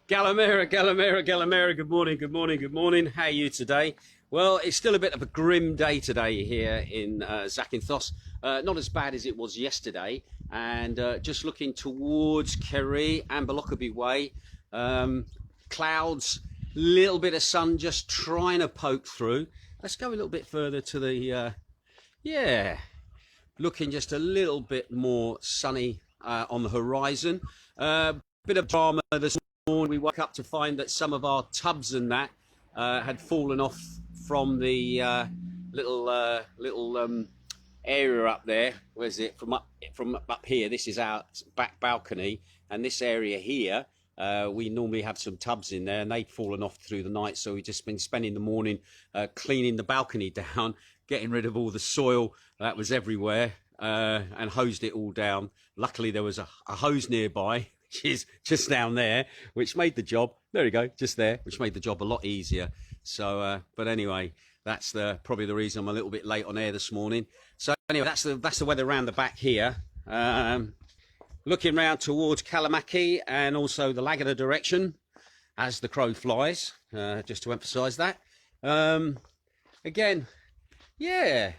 Galamera, Galamera, Galamera, good morning, good morning, good morning. How are you today? Well, it's still a bit of a grim day today here in Zakynthos. Not as bad as it was yesterday. And just looking towards Kerry and Lockerbie Way, clouds, little bit of sun just trying to poke through. Let's go a little bit further to the, looking just a little bit more sunny on the horizon. Bit of drama this morning. We woke up to find that some of our tubs and that had fallen off from the little area up there. Where's it? From up here. This is our back balcony, and this area here, we normally have some tubs in there, and they'd fallen off through the night. So we've just been spending the morning cleaning the balcony down, getting rid of all the soil that was everywhere, and hosed it all down. Luckily, there was a hose nearby, which is just down there, which made the job, there we go, just there, which made the job a lot easier. So, but anyway, that's probably the reason I'm a little bit late on air this morning. So anyway, that's the weather around the back here. Looking round towards Kalamaki and also the Laguna direction as the crow flies, just to emphasise that. Again, yeah,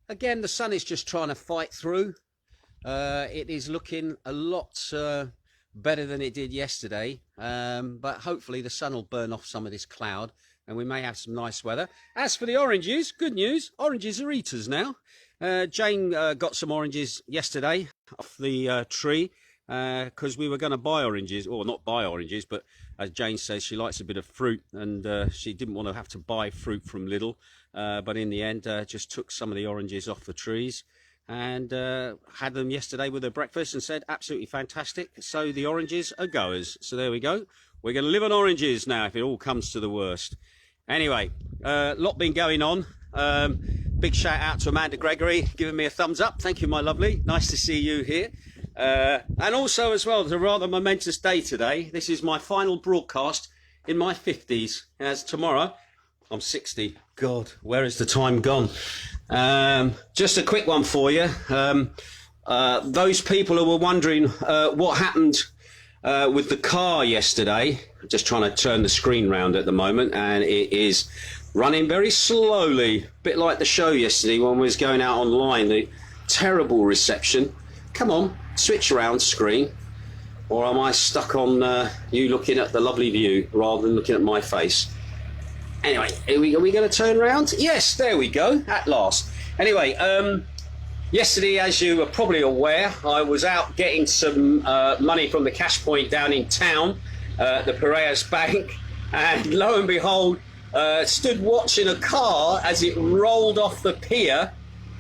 again, the sun is just trying to fight through. It is looking a lot better than it did yesterday, but hopefully the sun will burn off some of this cloud and we may have some nice weather. As for the oranges, good news, oranges are eaters now. Jane got some oranges yesterday off the tree because we were going to buy oranges, or not buy oranges, but as Jane says, she likes a bit of fruit, and she didn't want to have to buy fruit from Lidl, but in the end just took some of the oranges off the trees and had them yesterday with her breakfast and said absolutely fantastic. So the oranges are goers. So there we go, we're going to live on oranges now if it all comes to the worst. Anyway, lot been going on. Big shout out to Amanda Gregory giving me a thumbs up. Thank you, my lovely, nice to see you here. And also as well, it's a rather momentous day today. This is my final broadcast in my 50s, as tomorrow I'm 60. God, where has the time gone? Just a quick one for you. Those people who were wondering what happened with the car yesterday, I'm just trying to turn the screen round at the moment, and it is running very slowly, a bit like the show yesterday when we was going out online, the terrible reception. Come on, switch around screen, or am I stuck on you looking at the lovely view rather than looking at my face? Anyway, are we going to turn around? Yes, there we go, at last. Anyway, yesterday, as you are probably aware, I was out getting some money from the cash point down in town, the Piraeus Bank, and lo and behold, stood watching a car as it rolled off the pier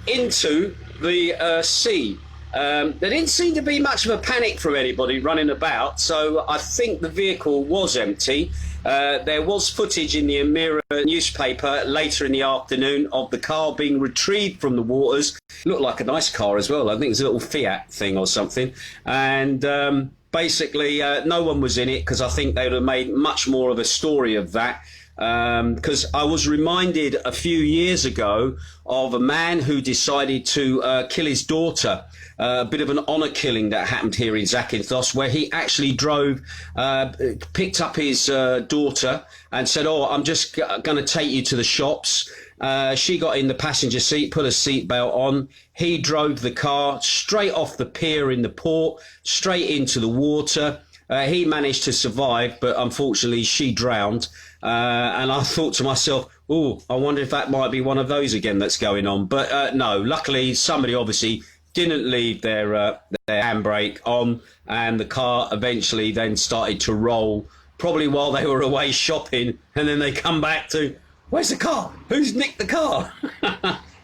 into the sea. There didn't seem to be much of a panic from anybody running about, so I think the vehicle was empty. There was footage in the Amira newspaper later in the afternoon of the car being retrieved from the waters. Looked like a nice car as well. I think it was a little Fiat thing or something. And basically, no one was in it because I think they would have made much more of a story of that. Because I was reminded a few years ago of a man who decided to kill his daughter. A bit of an honour killing that happened here in Zakynthos, where he actually drove, picked up his daughter and said, "Oh, I'm just going to take you to the shops." She got in the passenger seat, put a seatbelt on. He drove the car straight off the pier in the port, straight into the water. He managed to survive, but unfortunately she drowned. And I thought to myself, oh, I wonder if that might be one of those again that's going on. But no, luckily somebody obviously didn't leave their handbrake on, and the car eventually then started to roll, probably while they were away shopping, and then they come back to, where's the car? Who's nicked the car?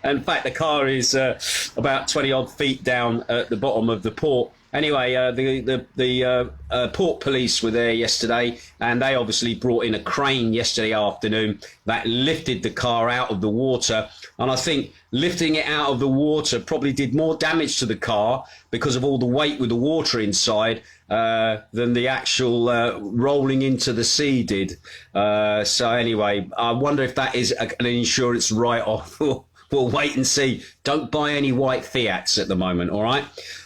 In fact, the car is about 20 odd feet down at the bottom of the port. Anyway, the port police were there yesterday, and they obviously brought in a crane yesterday afternoon that lifted the car out of the water. And I think lifting it out of the water probably did more damage to the car because of all the weight with the water inside than the actual rolling into the sea did. So anyway, I wonder if that is an insurance write-off we'll wait and see. Don't buy any white Fiats at the moment, all right?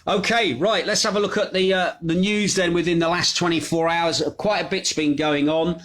Okay, right, let's have a look at the news then within the last 24 hours. Quite a bit's been going on.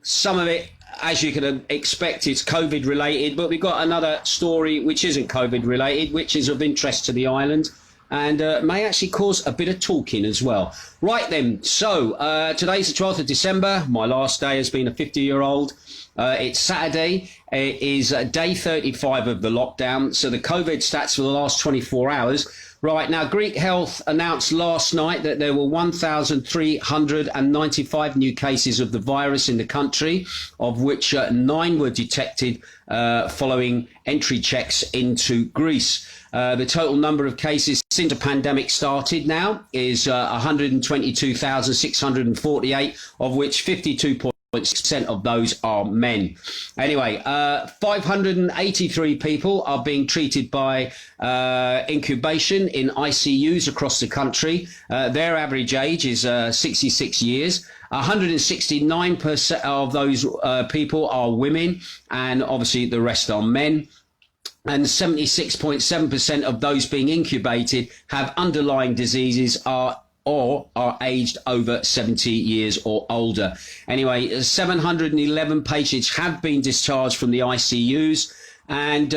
Some of it, as you can expect, it's COVID related, but we've got another story which isn't COVID related, which is of interest to the island, and may actually cause a bit of talking as well. Right then, so today's the 12th of December. My last day has been a 50-year-old. It's Saturday. It is day 35 of the lockdown. So the COVID stats for the last 24 hours. Right, now Greek Health announced last night that there were 1,395 new cases of the virus in the country, of which 9 were detected following entry checks into Greece. The total number of cases since the pandemic started now is 122,648, of which 52.6% of those are men. Anyway, 583 people are being treated by incubation in ICUs across the country. Their average age is 66 years. 169% of those people are women, and obviously the rest are men. And 76.7% of those being incubated have underlying diseases or are aged over 70 years or older. Anyway, 711 patients have been discharged from the ICUs, and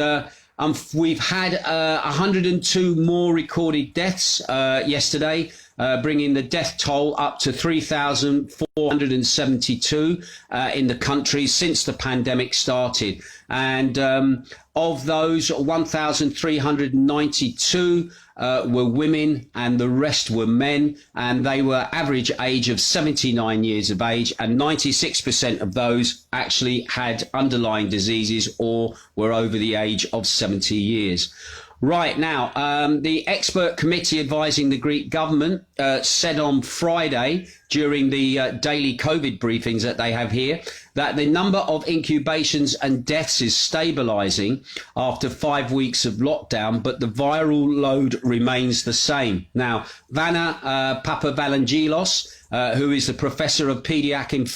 we've had 102 more recorded deaths yesterday, bringing the death toll up to 3,472 in the country since the pandemic started. And of those, 1,392 were women, and the rest were men, and they were average age of 79 years of age, and 96% of those actually had underlying diseases or were over the age of 70 years. Right, now, the expert committee advising the Greek government said on Friday during the daily COVID briefings that they have here that the number of incubations and deaths is stabilising after 5 weeks of lockdown, but the viral load remains the same. Now, Vanna Papavalangelos, who is the professor of paediatric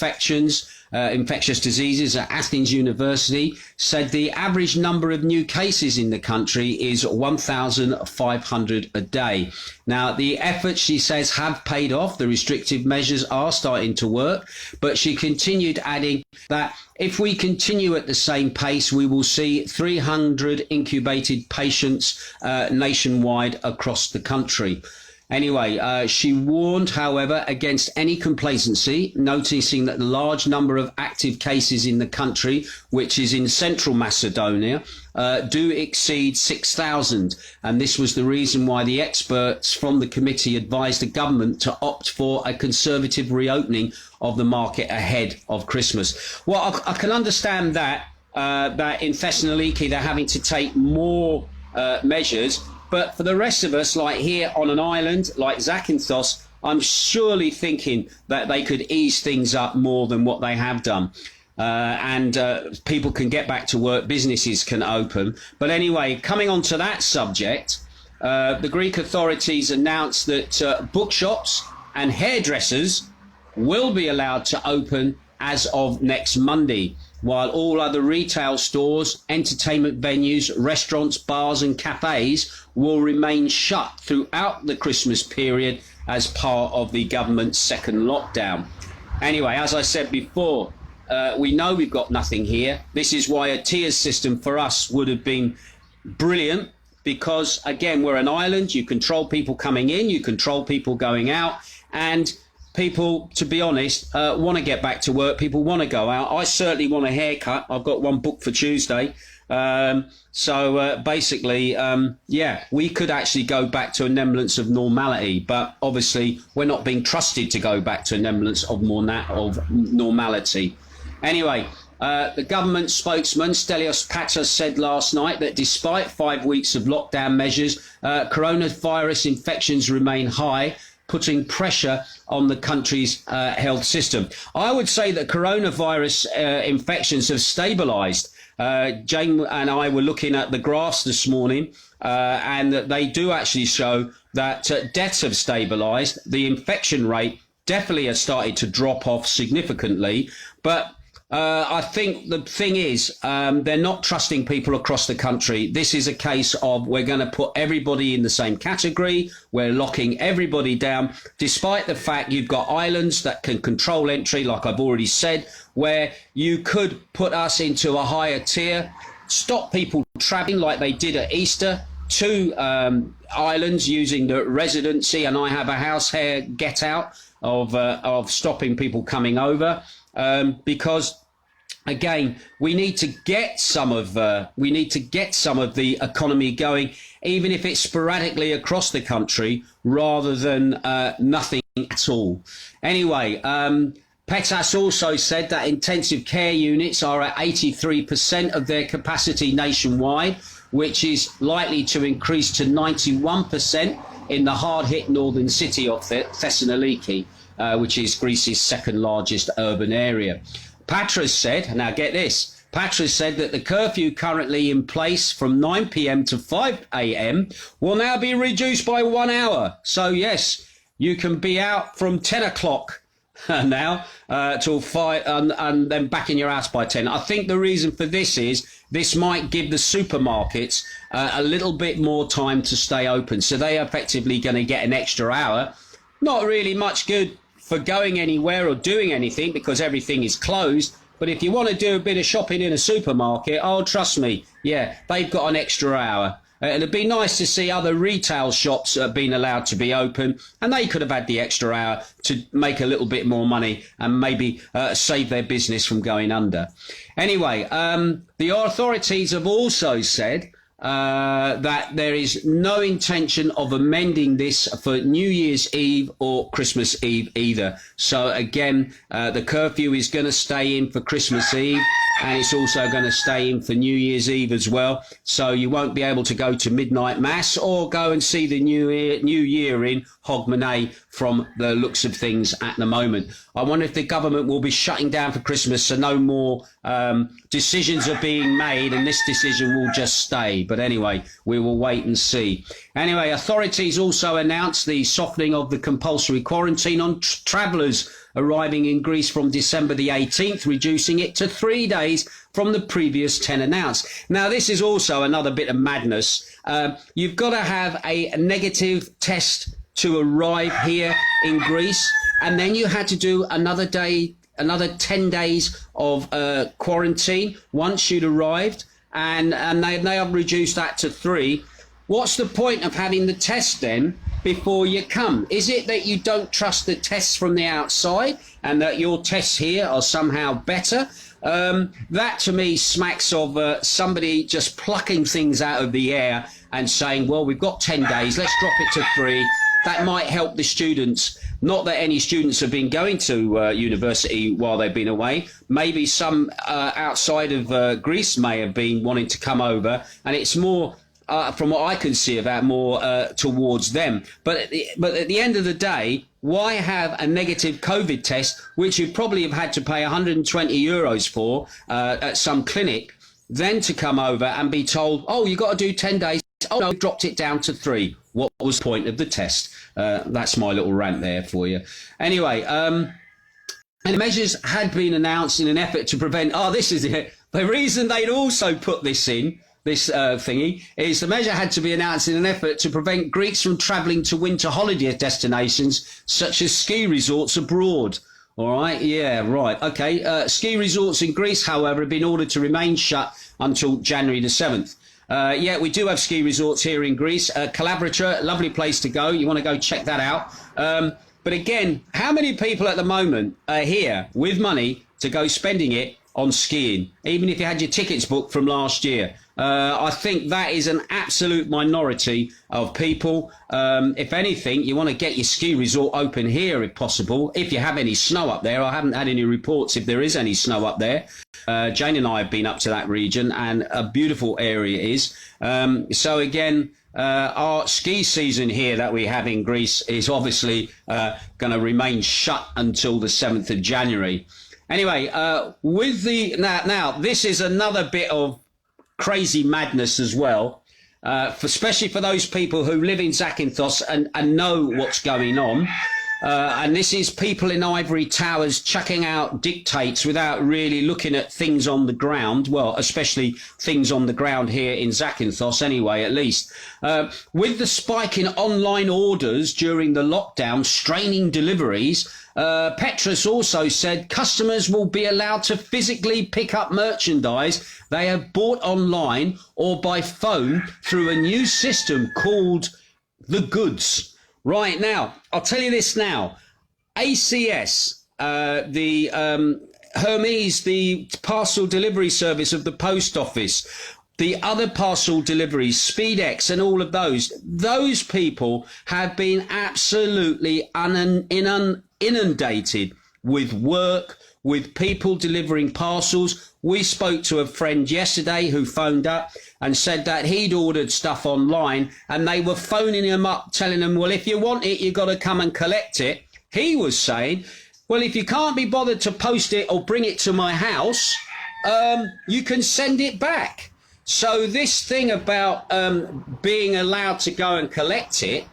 infectious diseases at Athens University, said the average number of new cases in the country is 1,500 a day. Now, the efforts, she says, have paid off. The restrictive measures are starting to work, but she continued adding that if we continue at the same pace, we will see 300 incubated patients nationwide across the country. Anyway, she warned, however, against any complacency, noticing that the large number of active cases in the country, which is in central Macedonia, do exceed 6,000. And this was the reason why the experts from the committee advised the government to opt for a conservative reopening of the market ahead of Christmas. Well, I can understand that in Thessaloniki they're having to take more measures. But for the rest of us, like here on an island like Zakynthos, I'm surely thinking that they could ease things up more than what they have done. And people can get back to work, businesses can open. But anyway, coming on to that subject, the Greek authorities announced that bookshops and hairdressers will be allowed to open as of next Monday, while all other retail stores, entertainment venues, restaurants, bars and cafes will remain shut throughout the Christmas period as part of the government's second lockdown. Anyway, as I said before, we know we've got nothing here. This is why a tiers system for us would have been brilliant, because, again, we're an island. You control people coming in, you control people going out, and people, to be honest, want to get back to work. People want to go out. I certainly want a haircut. I've got one booked for Tuesday. So basically, yeah, we could actually go back to an semblance of normality, but obviously we're not being trusted to go back to an semblance of normality. Anyway, the government spokesman, Stelios Patas, said last night that despite 5 weeks of lockdown measures, coronavirus infections remain high, putting pressure on the country's health system. I would say that coronavirus infections have stabilised. Jane and I were looking at the graphs this morning, and that they do actually show that deaths have stabilised. The infection rate definitely has started to drop off significantly, but I think the thing is, they're not trusting people across the country. This is a case of we're going to put everybody in the same category. We're locking everybody down, despite the fact you've got islands that can control entry, like I've already said, where you could put us into a higher tier, stop people travelling like they did at Easter to islands using the residency, and I have a house here, get out of stopping people coming over. Because again, we need to get some of the economy going, even if it's sporadically across the country, rather than nothing at all. Anyway, Petas also said that intensive care units are at 83% of their capacity nationwide, which is likely to increase to 91% in the hard-hit northern city of Thessaloniki. Which is Greece's second largest urban area. Patras said, now get this, Patras said that the curfew currently in place from 9 p.m. to 5 a.m. will now be reduced by 1 hour. So yes, you can be out from 10 o'clock now till 5 and then back in your house by 10. I think the reason for this is this might give the supermarkets a little bit more time to stay open. So they are effectively going to get an extra hour. Not really much good for going anywhere or doing anything because everything is closed. But if you want to do a bit of shopping in a supermarket, oh, trust me, yeah, they've got an extra hour. It'd be nice to see other retail shops being allowed to be open, and they could have had the extra hour to make a little bit more money and maybe save their business from going under. Anyway, the authorities have also said that there is no intention of amending this for New Year's Eve or Christmas Eve either. So again, the curfew is going to stay in for Christmas Eve, and it's also going to stay in for New Year's Eve as well. So you won't be able to go to midnight mass or go and see the New Year in Hogmanay from the looks of things at the moment. I wonder if the government will be shutting down for Christmas, so no more decisions are being made, and this decision will just stay. But anyway, we will wait and see. Anyway, authorities also announced the softening of the compulsory quarantine on travellers arriving in Greece from December the 18th, reducing it to 3 days from the previous 10 announced. Now, this is also another bit of madness. You've got to have a negative test to arrive here in Greece, and then you had to do another 10 days of quarantine once you'd arrived, and they have reduced that to 3. What's the point of having the test then before you come? Is it that you don't trust the tests from the outside and that your tests here are somehow better? That to me smacks of somebody just plucking things out of the air and saying, well, we've got 10 days, let's drop it to 3. That might help the students. Not that any students have been going to university while they've been away. Maybe some outside of Greece may have been wanting to come over, and it's more, from what I can see, about more towards them. But at the end of the day, why have a negative COVID test, which you probably have had to pay 120 euros for at some clinic, then to come over and be told, oh, you've got to do 10 days. Oh, no, we've dropped it down to 3. What was the point of the test? That's my little rant there for you. Anyway, and measures had been announced in an effort to prevent... Oh, this is it. The reason they'd also put this in, this thingy, is the measure had to be announced in an effort to prevent Greeks from travelling to winter holiday destinations such as ski resorts abroad. All right, yeah, right, okay. Ski resorts in Greece, however, have been ordered to remain shut until January the 7th. Yeah, we do have ski resorts here in Greece. Calabratra, lovely place to go. You want to go check that out. But again, how many people at the moment are here with money to go spending it on skiing, even if you had your tickets booked from last year? I think that is an absolute minority of people. If anything, you want to get your ski resort open here if possible, if you have any snow up there. I haven't had any reports if there is any snow up there. Jane and I have been up to that region, and a beautiful area it is. So again, our ski season here that we have in Greece is obviously going to remain shut until the 7th of January. Anyway, with the now this is another bit of crazy madness as well, especially for those people who live in Zakynthos and know what's going on. and this is people in ivory towers chucking out dictates without really looking at things on the ground. Well, especially things on the ground here in Zakynthos anyway, at least. With the spike in online orders during the lockdown, straining deliveries, Petrus also said customers will be allowed to physically pick up merchandise they have bought online or by phone through a new system called The Goods. Right now, I'll tell you this now. ACS, Hermes, the parcel delivery service of the post office, the other parcel deliveries, SpeedX and all of those people have been absolutely inundated with work, with people delivering parcels. We spoke to a friend yesterday who phoned up and said that he'd ordered stuff online and they were phoning him up, telling him, well, if you want it, you've got to come and collect it. He was saying, well, if you can't be bothered to post it or bring it to my house, you can send it back. So this thing about being allowed to go and collect it,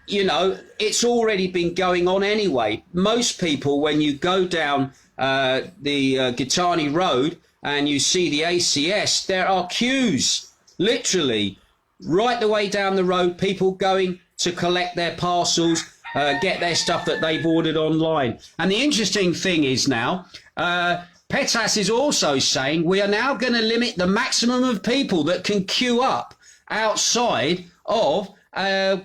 you know, it's already been going on anyway. Most people, when you go down the Gitani Road and you see the ACS, there are queues, literally, right the way down the road, people going to collect their parcels, get their stuff that they've ordered online. And the interesting thing is now, Petas is also saying we are now going to limit the maximum of people that can queue up outside of a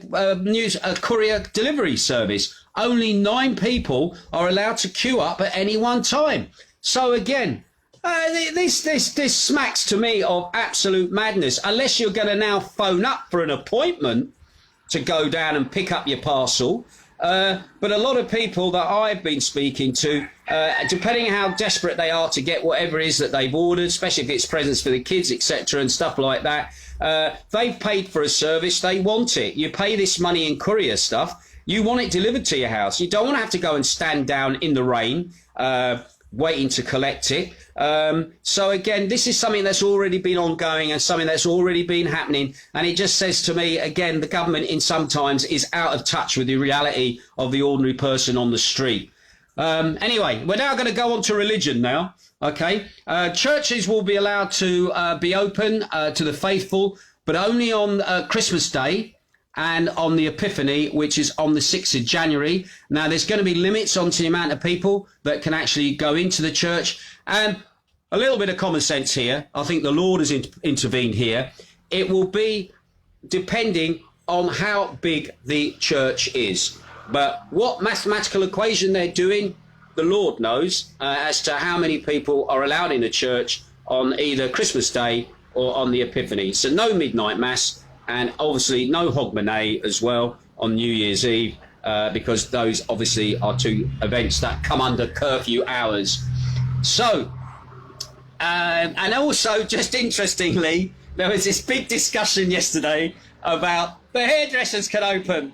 courier delivery service. Only 9 people are allowed to queue up at any one time. So again, this smacks to me of absolute madness. Unless you're going to now phone up for an appointment to go down and pick up your parcel. But a lot of people that I've been speaking to, depending on how desperate they are to get whatever it is that they've ordered, especially if it's presents for the kids, etc. and stuff like that, they've paid for a service, they want it. You pay this money in courier stuff, you want it delivered to your house. You don't want to have to go and stand down in the rain waiting to collect it. So again, this is something that's already been ongoing and something that's already been happening. And it just says to me, again, the government in sometimes is out of touch with the reality of the ordinary person on the street. Anyway, we're now going to go on to religion now. Okay. Churches will be allowed to be open to the faithful, but only on Christmas Day and on the Epiphany, which is on the 6th of January. Now, there's going to be limits on the amount of people that can actually go into the church. And a little bit of common sense here. I think the Lord has intervened here. It will be depending on how big the church is. But what mathematical equation they're doing, the Lord knows, as to how many people are allowed in a church on either Christmas Day or on the Epiphany. So no midnight mass. And obviously no hogmanay as well on New Year's Eve, because those obviously are 2 events that come under curfew hours. So, and also, just interestingly, there was this big discussion yesterday about the hairdressers can open.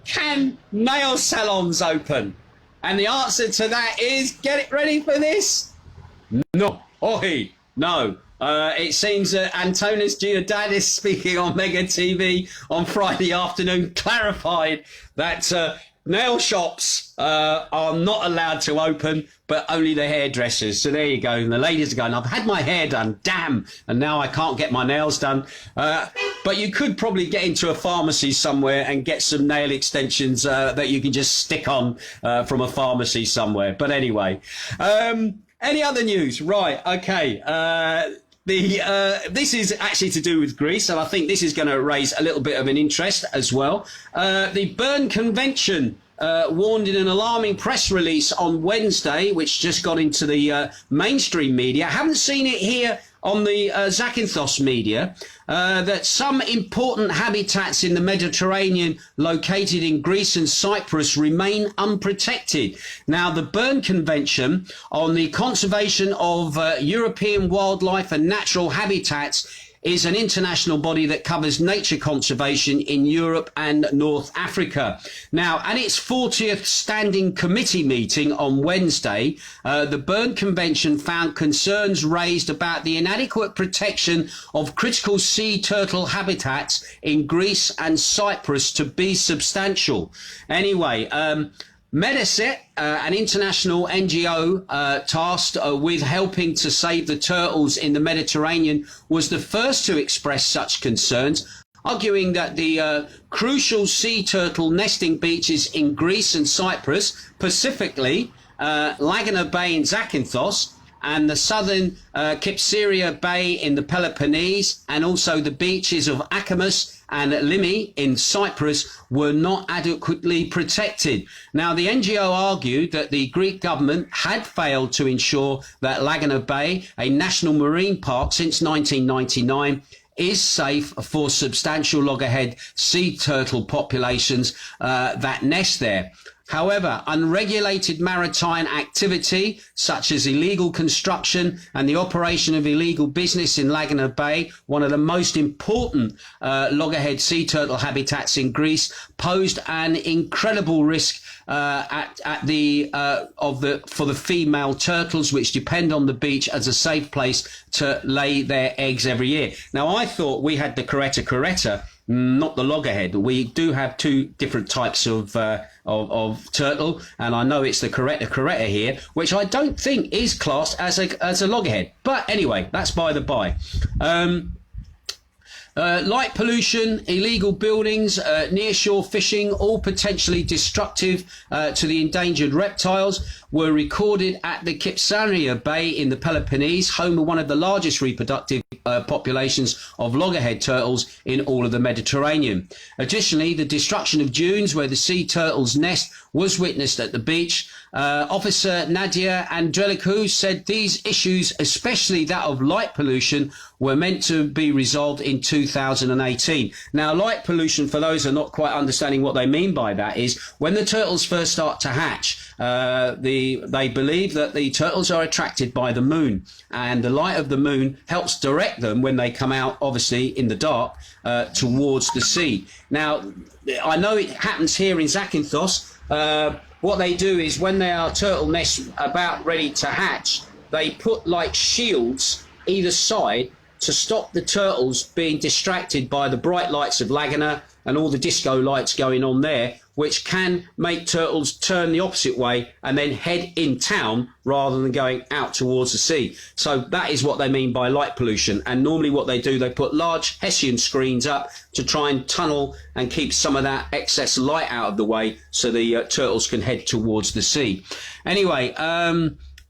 Can nail salons open? And the answer to that is, get it ready for this? No. Oi, no. It seems that Antonis Giordadis, speaking on Mega TV on Friday afternoon, clarified that nail shops are not allowed to open, but only the hairdressers. So there you go. And the ladies are going, I've had my hair done, damn, and now I can't get my nails done. But you could probably get into a pharmacy somewhere and get some nail extensions that you can just stick on from a pharmacy somewhere. But anyway, any other news? Right, okay. This is actually to do with Greece, and I think this is going to raise a little bit of an interest as well. The Bern Convention warned in an alarming press release on Wednesday, which just got into the mainstream media. I haven't seen it here on the Zakynthos media, that some important habitats in the Mediterranean located in Greece and Cyprus remain unprotected. Now, the Bern Convention on the Conservation of European Wildlife and Natural Habitats is an international body that covers nature conservation in Europe and North Africa. Now, at its 40th Standing Committee meeting on Wednesday, the Bern Convention found concerns raised about the inadequate protection of critical sea turtle habitats in Greece and Cyprus to be substantial. Anyway, Mediset, an international NGO tasked with helping to save the turtles in the Mediterranean, was the first to express such concerns, arguing that the crucial sea turtle nesting beaches in Greece and Cyprus, specifically Laguna Bay in Zakynthos, and the southern Kypsyria Bay in the Peloponnese, and also the beaches of Akamus and Limi in Cyprus were not adequately protected. Now, the NGO argued that the Greek government had failed to ensure that Laguna Bay, a national marine park since 1999, is safe for substantial loggerhead sea turtle populations that nest there. However, unregulated maritime activity, such as illegal construction and the operation of illegal business in Laguna Bay, one of the most important loggerhead sea turtle habitats in Greece, posed an incredible risk for the female turtles, which depend on the beach as a safe place to lay their eggs every year. Now, I thought we had the Caretta, not the loggerhead. We do have two different types of turtle, and I know it's the Caretta here, which I don't think is classed as a loggerhead. But anyway, that's by the by. Light pollution, illegal buildings, nearshore fishing, all potentially destructive to the endangered reptiles, were recorded at the Kypsyria Bay in the Peloponnese, home of one of the largest reproductive populations of loggerhead turtles in all of the Mediterranean. Additionally, the destruction of dunes where the sea turtles nest was witnessed at the beach. Officer Nadia Andrelikou said these issues, especially that of light pollution, were meant to be resolved in 2018. Now, light pollution, for those who are not quite understanding what they mean by that, is when the turtles first start to hatch, they believe that the turtles are attracted by the moon, and the light of the moon helps direct them when they come out, obviously in the dark, towards the sea. Now, I know it happens here in Zakynthos. What they do is when they are turtle nests about ready to hatch, they put like shields either side to stop the turtles being distracted by the bright lights of Laguna and all the disco lights going on there, which can make turtles turn the opposite way and then head in town rather than going out towards the sea. So that is what they mean by light pollution. And normally what they do, they put large Hessian screens up to try and tunnel and keep some of that excess light out of the way so the turtles can head towards the sea.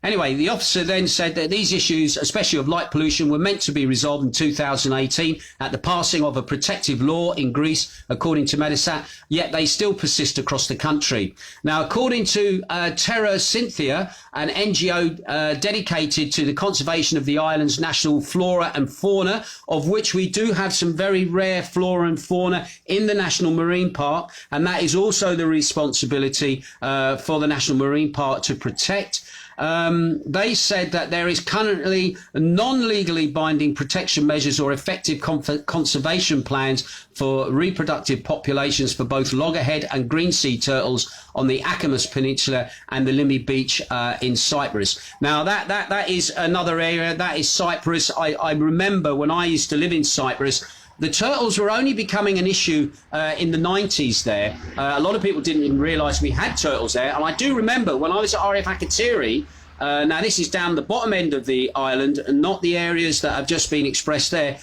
Anyway, the officer then said that these issues, especially of light pollution, were meant to be resolved in 2018 at the passing of a protective law in Greece, according to Medisat, yet they still persist across the country. Now, according to Terra Cynthia, an NGO dedicated to the conservation of the island's national flora and fauna, of which we do have some very rare flora and fauna in the National Marine Park, and that is also the responsibility for the National Marine Park to protect. They said that there is currently non-legally binding protection measures or effective conservation plans for reproductive populations for both loggerhead and green sea turtles on the Akamus Peninsula and the Limi Beach in Cyprus. Now, that is another area. That is Cyprus. I remember when I used to live in Cyprus, the turtles were only becoming an issue in the 90s there. A lot of people didn't even realise we had turtles there. And I do remember when I was at RF Akatiri, now this is down the bottom end of the island and not the areas that have just been expressed there.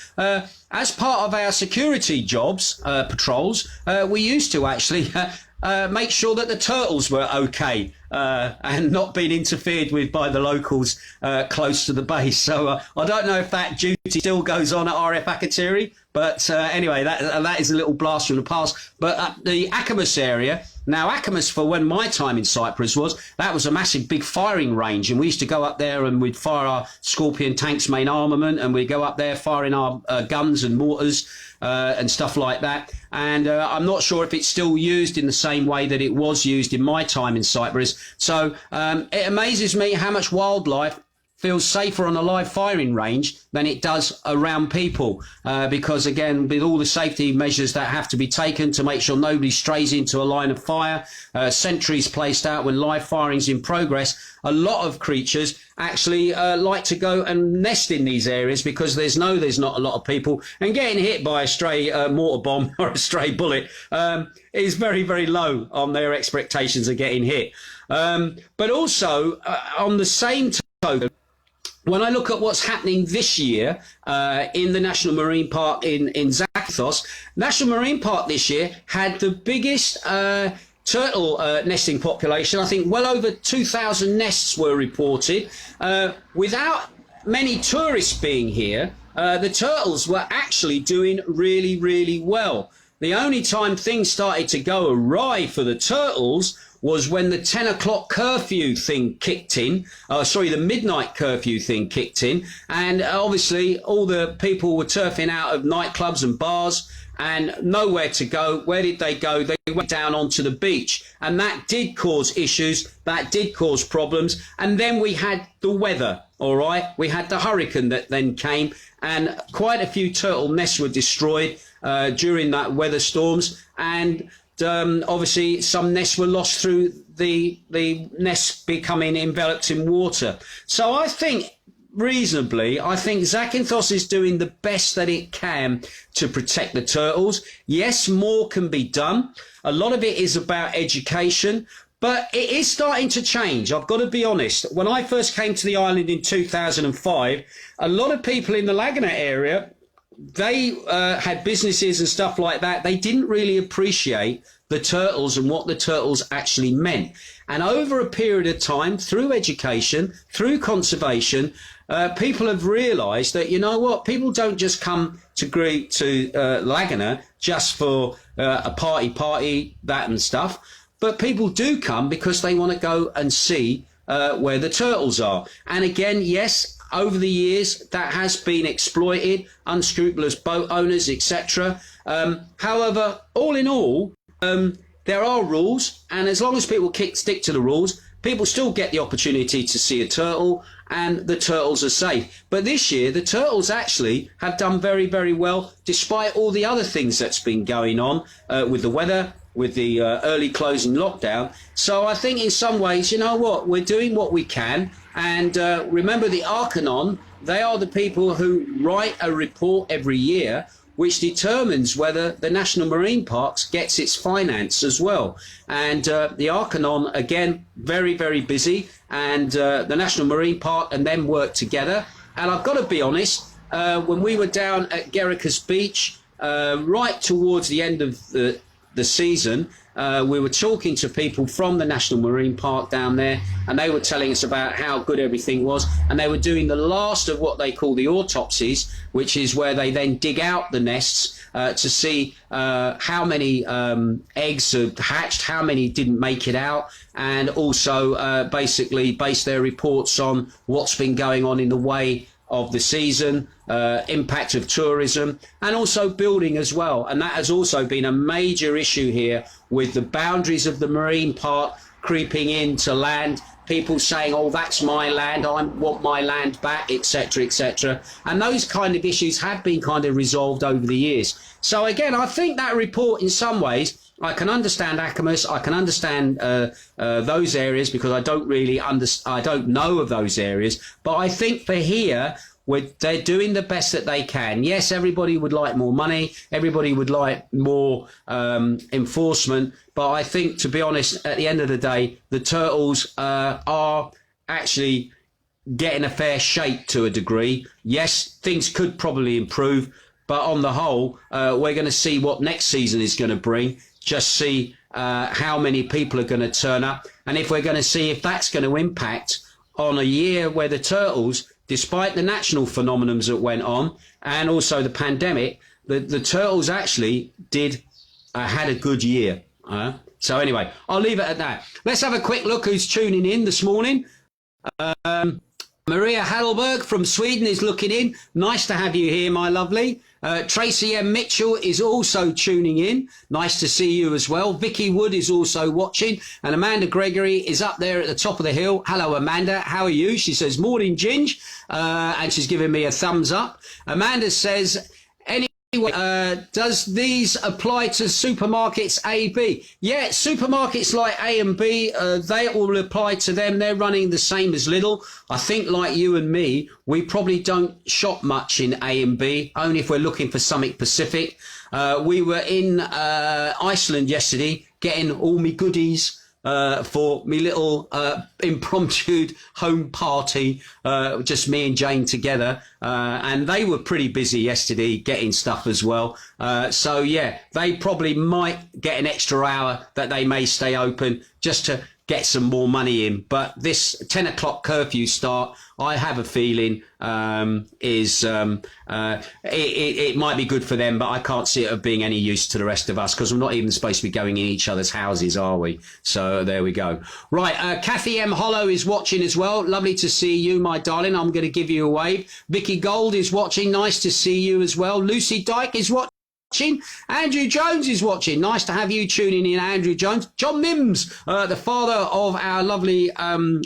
As part of our security jobs, patrols, we used to actually make sure that the turtles were okay and not being interfered with by the locals close to the base. So I don't know if that duty still goes on at RF Akatiri, but anyway, that is a little blast from the past. But the Akamus area, now Akamus, for when my time in Cyprus that was a massive big firing range, and we used to go up there and we'd fire our Scorpion tanks main armament, and we'd go up there firing our guns and mortars and stuff like that. And I'm not sure if it's still used in the same way that it was used in my time in Cyprus. So it amazes me how much wildlife feels safer on a live firing range than it does around people, because again, with all the safety measures that have to be taken to make sure nobody strays into a line of fire, sentries placed out when live firing's in progress, a lot of creatures actually like to go and nest in these areas because there's not a lot of people, and getting hit by a stray mortar bomb or a stray bullet is very, very low on their expectations of getting hit. But also, on the same token, when I look at what's happening this year in the National Marine Park in Zakynthos, National Marine Park this year had the biggest turtle nesting population. I think well over 2,000 nests were reported. Without many tourists being here, the turtles were actually doing really, really well. The only time things started to go awry for the turtles was when the 10 o'clock curfew thing kicked in. The midnight curfew thing kicked in. And obviously all the people were turfing out of nightclubs and bars and nowhere to go. Where did they go? They went down onto the beach. And that did cause issues. That did cause problems. And then we had the weather, all right? We had the hurricane that then came, and quite a few turtle nests were destroyed during that weather storms. And obviously some nests were lost through the nests becoming enveloped in water. So I think reasonably, I think Zakynthos is doing the best that it can to protect the turtles. Yes, more can be done. A lot of it is about education, but it is starting to change. I've got to be honest. When I first came to the island in 2005, a lot of people in the Laguna area, they had businesses and stuff like that. They didn't really appreciate the turtles and what the turtles actually meant. And over a period of time, through education, through conservation, people have realised that, you know what, people don't just come to Laguna just for a party, that and stuff, but people do come because they want to go and see where the turtles are. And again, yes, over the years, that has been exploited, unscrupulous boat owners, etc. However, all in all, there are rules, and as long as people stick to the rules, people still get the opportunity to see a turtle, and the turtles are safe. But this year, the turtles actually have done very, very well, despite all the other things that's been going on with the weather, with the early closing lockdown. So I think in some ways, you know what, we're doing what we can. And remember, the Arcanon, they are the people who write a report every year which determines whether the National Marine Parks gets its finance as well. And the Arcanon, again, very, very busy. And the National Marine Park and them work together. And I've got to be honest, when we were down at Gericus Beach, right towards the end of the season, we were talking to people from the National Marine Park down there, and they were telling us about how good everything was, and they were doing the last of what they call the autopsies, which is where they then dig out the nests to see how many eggs had hatched, how many didn't make it out, and also basically base their reports on what's been going on in the way of the season, impact of tourism, and also building as well. And that has also been a major issue here, with the boundaries of the marine park creeping into land, people saying, oh, that's my land, I want my land back, etc., etc. And those kind of issues have been kind of resolved over the years. So again, I think that report, in some ways, I can understand Akamus, I can understand those areas, because I don't really I don't know of those areas. But I think for here, they're doing the best that they can. Yes, everybody would like more money, everybody would like more enforcement, but I think, to be honest, at the end of the day, the turtles are actually getting a fair shake to a degree. Yes, things could probably improve, but on the whole, we're going to see what next season is going to bring. Just see how many people are going to turn up, and if we're going to see if that's going to impact on a year where the turtles, despite the natural phenomenons that went on and also the pandemic, the turtles actually had a good year. So anyway, I'll leave it at that. Let's have a quick look who's tuning in this morning. Maria Hallberg from Sweden is looking in. Nice to have you here, my lovely. Tracy M. Mitchell is also tuning in. Nice to see you as well. Vicky Wood is also watching. And Amanda Gregory is up there at the top of the hill. Hello, Amanda. How are you? She says, morning, Ginge. And she's giving me a thumbs up. Amanda says, does these apply to supermarkets A, B? Yeah, supermarkets like A and B, they all apply to them. They're running the same as Lidl. I think like you and me, we probably don't shop much in A and B, only if we're looking for something specific. We were in Iceland yesterday getting all me goodies for me little impromptu home party, just me and Jane together. And they were pretty busy yesterday getting stuff as well. So, yeah, they probably might get an extra hour that they may stay open just to get some more money in. But this 10 o'clock curfew start, I have a feeling it might be good for them, but I can't see it being any use to the rest of us because we're not even supposed to be going in each other's houses, are we? So there we go. Right, Kathy M. Hollow is watching as well. Lovely to see you, my darling. I'm going to give you a wave. Vicky Gold is watching. Nice to see you as well. Lucy Dyke is watching. Andrew Jones is watching. Nice to have you tuning in, Andrew Jones. John Mims, the father of our lovely,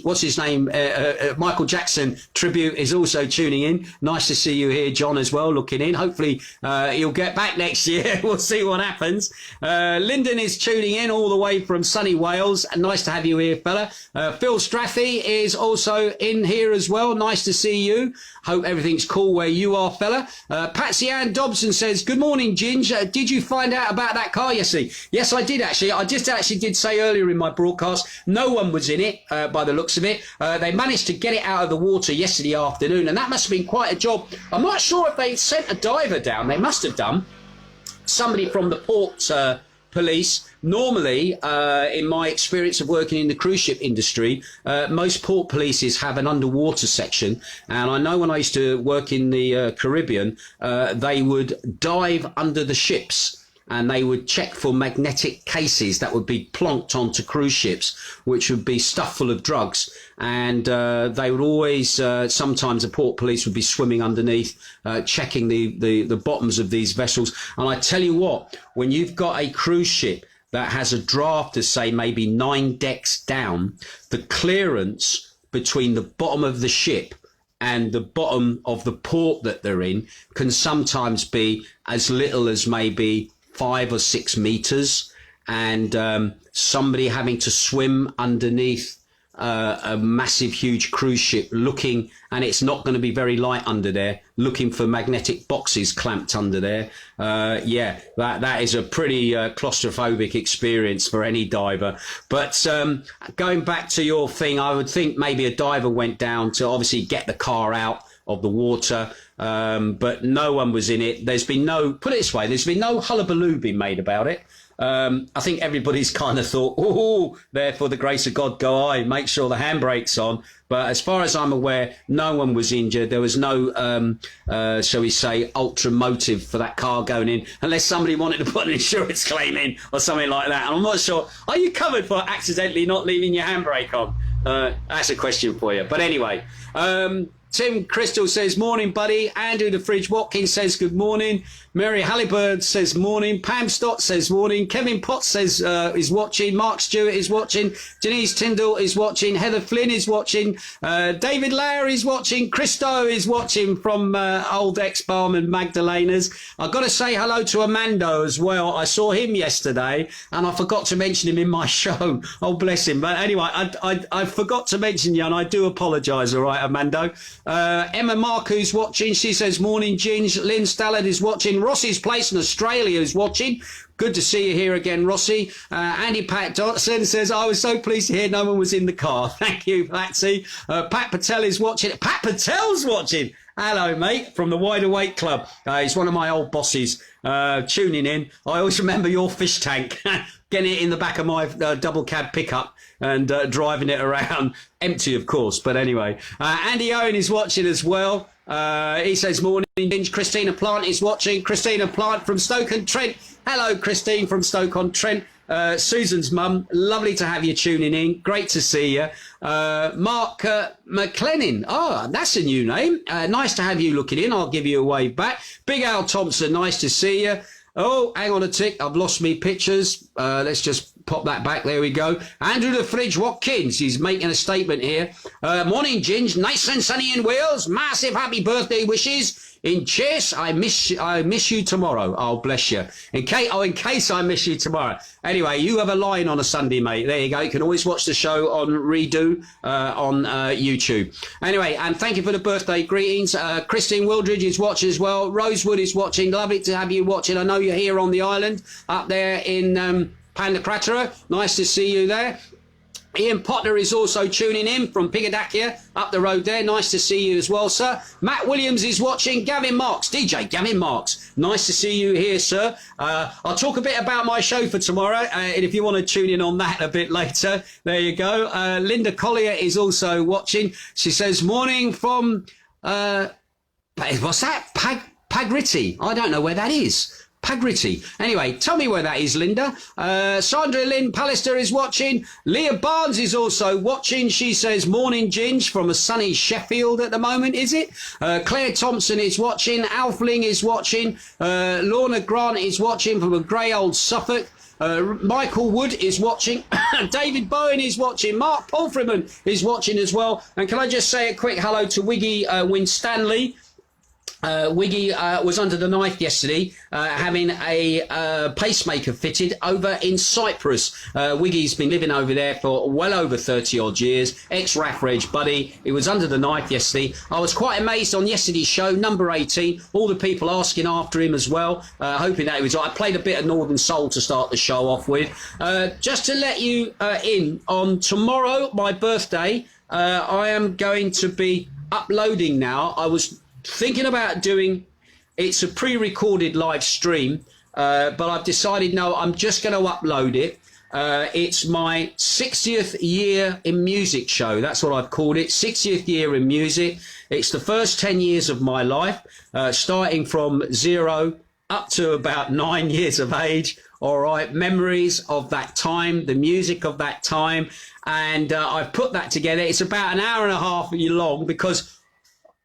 what's his name, Michael Jackson tribute, is also tuning in. Nice to see you here, John, as well, looking in. Hopefully he'll get back next year. We'll see what happens. Lyndon is tuning in all the way from sunny Wales. Nice to have you here, fella. Phil Strathy is also in here as well. Nice to see you. Hope everything's cool where you are, fella. Patsy Ann Dobson says, good morning, Ginge. Did you find out about that car yesterday? Yes, I did, actually. I just actually did say earlier in my broadcast, no one was in it, by the looks of it. They managed to get it out of the water yesterday afternoon, and that must have been quite a job. I'm not sure if they sent a diver down. They must have done. Somebody from the port police. Normally, in my experience of working in the cruise ship industry, most port polices have an underwater section. And I know when I used to work in the Caribbean, they would dive under the ships and they would check for magnetic cases that would be plonked onto cruise ships, which would be stuffed full of drugs. And they would always, sometimes the port police would be swimming underneath, checking the bottoms of these vessels. And I tell you what, when you've got a cruise ship that has a draft of, say, maybe 9 decks down, the clearance between the bottom of the ship and the bottom of the port that they're in can sometimes be as little as maybe 5 or 6 meters, and somebody having to swim underneath a massive, huge cruise ship looking, and it's not going to be very light under there, looking for magnetic boxes clamped under there. Yeah, that is a pretty claustrophobic experience for any diver. But going back to your thing, I would think maybe a diver went down to obviously get the car out of the water, but no one was in it. There's been no, put it this way, there's been no hullabaloo being made about it. I think everybody's kind of thought, oh, there for the grace of God go I, make sure the handbrake's on. But as far as I'm aware, no one was injured. There was no, shall we say, ultra motive for that car going in, unless somebody wanted to put an insurance claim in or something like that. And I'm not sure, are you covered for accidentally not leaving your handbrake on? That's a question for you. But anyway, Tim Crystal says, morning, buddy. Andrew the Fridge Watkins says, good morning. Mary Halliburton says, morning. Pam Stott says, morning. Kevin Potts says, is watching. Mark Stewart is watching. Denise Tyndall is watching. Heather Flynn is watching. David Lauer is watching. Christo is watching from Old Ex-Barman Magdalena's. I've got to say hello to Amando as well. I saw him yesterday and I forgot to mention him in my show. Oh, bless him. But anyway, I forgot to mention you, and I do apologise, all right, Amando. Emma Marco's watching. She says, morning, Ginge. Lynn Stallard is watching. Rossi's Place in Australia is watching. Good to see you here again, Rossi. Andy Pat Dotson says, I was so pleased to hear no one was in the car. Thank you, Patsy. Pat Patel is watching. Pat Patel's watching. Hello, mate, from the Wide Awake Club. He's one of my old bosses tuning in. I always remember your fish tank, getting it in the back of my double cab pickup and driving it around. Empty, of course, but anyway. Andy Owen is watching as well. He says, morning, Ginge. Christina Plant is watching. Christina Plant from Stoke-on-Trent. Hello, Christine from Stoke-on-Trent. Susan's mum, lovely to have you tuning in. Great to see you. Mark McLennan. Oh, that's a new name. Nice to have you looking in. I'll give you a wave back. Big Al Thompson, nice to see you. Oh, hang on a tick. I've lost me pictures. Let's just pop that back. There we go. Andrew the Fridge Watkins. He's making a statement here. Morning, Ginge. Nice and sunny in Wales. Massive happy birthday wishes. In Chase, I miss you tomorrow. Oh, bless you. In case I miss you tomorrow. Anyway, you have a line on a Sunday, mate. There you go. You can always watch the show on redo on YouTube. Anyway, and thank you for the birthday greetings. Christine Wildridge is watching as well. Rosewood is watching. Lovely to have you watching. I know you're here on the island up there in Pandacratera. Nice to see you there. Ian Potter is also tuning in from Piggadakia, up the road there. Nice to see you as well, sir. Matt Williams is watching. Gavin Marks, DJ Gavin Marks. Nice to see you here, sir. I'll talk a bit about my show for tomorrow, and if you want to tune in on that a bit later, there you go. Linda Collier is also watching. She says, morning from, what's that? Pagriti. I don't know where that is. Pagriti. Anyway, tell me where that is, Linda. Sandra Lynn Pallister is watching. Leah Barnes is also watching. She says, morning, Ginge, from a sunny Sheffield at the moment, is it? Claire Thompson is watching. Alf Ling is watching. Lorna Grant is watching from a grey old Suffolk. Michael Wood is watching. David Bowen is watching. Mark Palfreman is watching as well. And can I just say a quick hello to Wiggy Winstanley. Wiggy was under the knife yesterday, having a pacemaker fitted over in Cyprus. Wiggy's been living over there for well over 30 odd years. Ex-RAF Reg buddy. He was under the knife yesterday. I was quite amazed on yesterday's show, number 18. All the people asking after him as well, hoping that he was. I played a bit of Northern Soul to start the show off with. Just to let you in on tomorrow, my birthday, I am going to be uploading now. I was thinking about doing, it's a pre-recorded live stream, but I've decided, no, I'm just going to upload it. It's my 60th year in music show. That's what I've called it, 60th year in music. It's the first 10 years of my life, starting from 0 up to about 9 years of age. All right, memories of that time, the music of that time. And I've put that together. It's about an hour and a half long because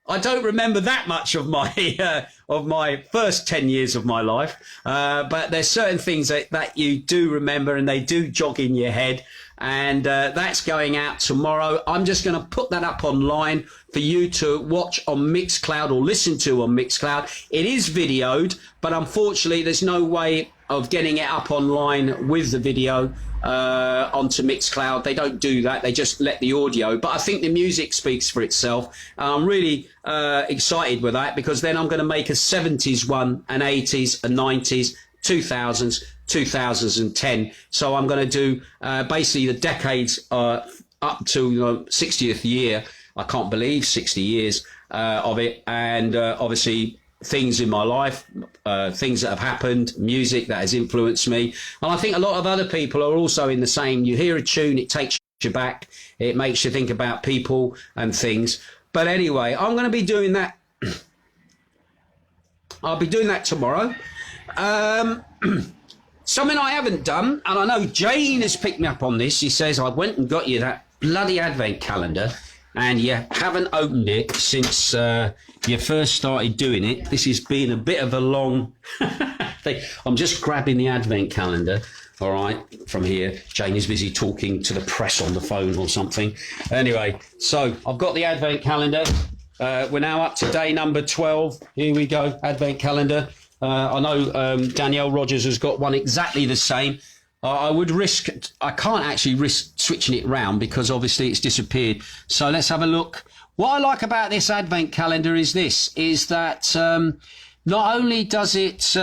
I don't remember that much of my first 10 years of my life, but there's certain things that you do remember and they do jog in your head, and that's going out tomorrow. I'm just going to put that up online for you to watch on Mixcloud or listen to on Mixcloud. It is videoed, but unfortunately there's no way of getting it up online with the video onto Mixcloud. They don't do that. They just let the audio. But I think the music speaks for itself. I'm really excited with that because then I'm going to make a 70s one, an 80s, a 90s, 2000s, 2010. So I'm going to do basically the decades up to the 60th year. I can't believe 60 years of it. And obviously things in my life, things that have happened, music that has influenced me. And I think a lot of other people are also in the same. You hear a tune, it takes you back. It makes you think about people and things. But anyway, I'm going to be doing that. I'll be doing that tomorrow. Something I haven't done, and I know Jane has picked me up on this. She says, I went and got you that bloody advent calendar, and you haven't opened it since you first started doing it. This has been a bit of a long thing. I'm just grabbing the advent calendar, all right, from here. Jane is busy talking to the press on the phone or something. Anyway, so I've got the advent calendar. We're now up to day number 12. Here we go, advent calendar. I know Danielle Rogers has got one exactly the same. I can't actually risk switching it round because obviously it's disappeared. So let's have a look. What I like about this advent calendar is that not only does it,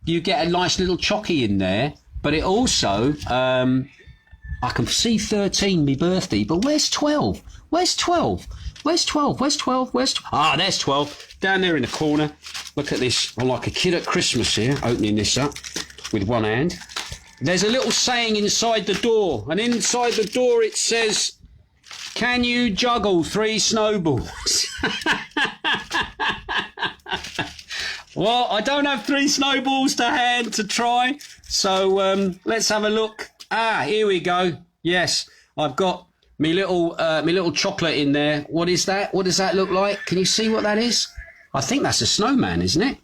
you get a nice little chocky in there, but it also, I can see 13, my birthday, but where's 12? Where's 12? Where's 12? Where's 12? Ah, there's 12. Down there in the corner. Look at this. I'm like a kid at Christmas here, opening this up with one hand. There's a little saying inside the door, and inside the door it says, can you juggle 3 snowballs? Well, I don't have 3 snowballs to hand to try, So let's have a look. Here we go. Yes, I've got me little chocolate in there. What is that? What does that look like? Can you see what that is? I think that's a snowman, isn't it?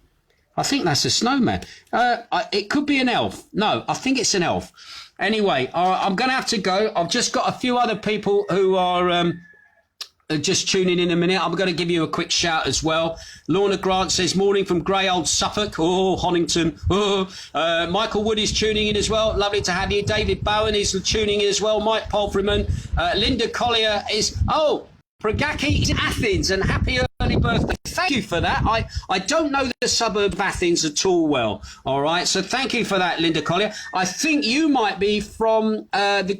I think that's a snowman. It could be an elf. No, I think it's an elf. Anyway, I'm going to have to go. I've just got a few other people who are just tuning in a minute. I'm going to give you a quick shout as well. Lorna Grant says, morning from grey old Suffolk. Oh, Honington. Oh. Michael Wood is tuning in as well. Lovely to have you. David Bowen is tuning in as well. Mike Palfreyman. Linda Collier is... Oh, Pragaki is in Athens, and happy early birthday. Thank you for that. I don't know the suburb of Athens at all well. All right, so thank you for that, Linda Collier. I think you might be from the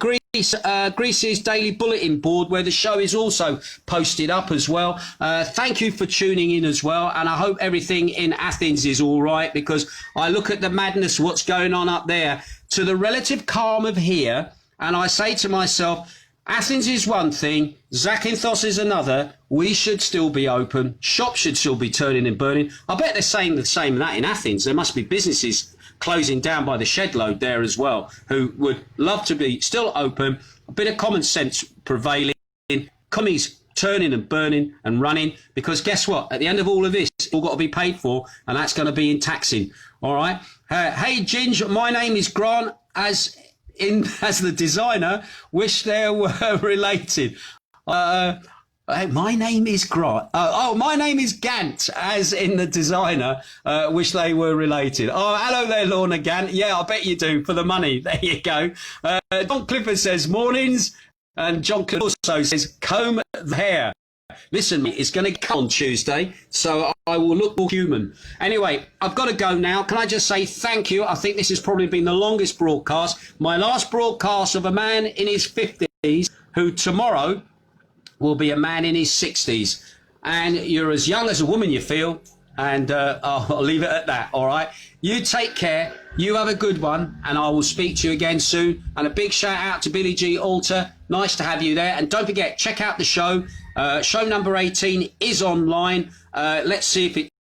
Greece's Daily Bulletin board, where the show is also posted up as well. Thank you for tuning in as well, and I hope everything in Athens is all right, because I look at the madness, what's going on up there, to the relative calm of here, and I say to myself, Athens is one thing, Zakynthos is another. We should still be open. Shops should still be turning and burning. I bet they're saying the same that in Athens. There must be businesses closing down by the shed load there as well, who would love to be still open. A bit of common sense prevailing. Commies turning and burning and running, because guess what? At the end of all of this, it's all got to be paid for, and that's going to be in taxing. All right. Hey, Ginge, my name is Grant. As the designer, wish they were related. My name is Grant. My name is Gant, as in the designer. Wish they were related. Oh, hello there, Lorna Gant. Yeah, I bet you do, for the money. There you go. John Clifford says mornings, and John Clifford also says comb the hair. Listen, it's going to come on Tuesday, so I will look more human. Anyway, I've got to go now. Can I just say thank you? I think this has probably been the longest broadcast. My last broadcast of a man in his 50s, who tomorrow will be a man in his 60s. And you're as young as a woman you feel. And I'll leave it at that, all right? You take care. You have a good one. And I will speak to you again soon. And a big shout out to Billy G. Alter. Nice to have you there. And don't forget, check out the show. Show number 18 is online. Let's see if it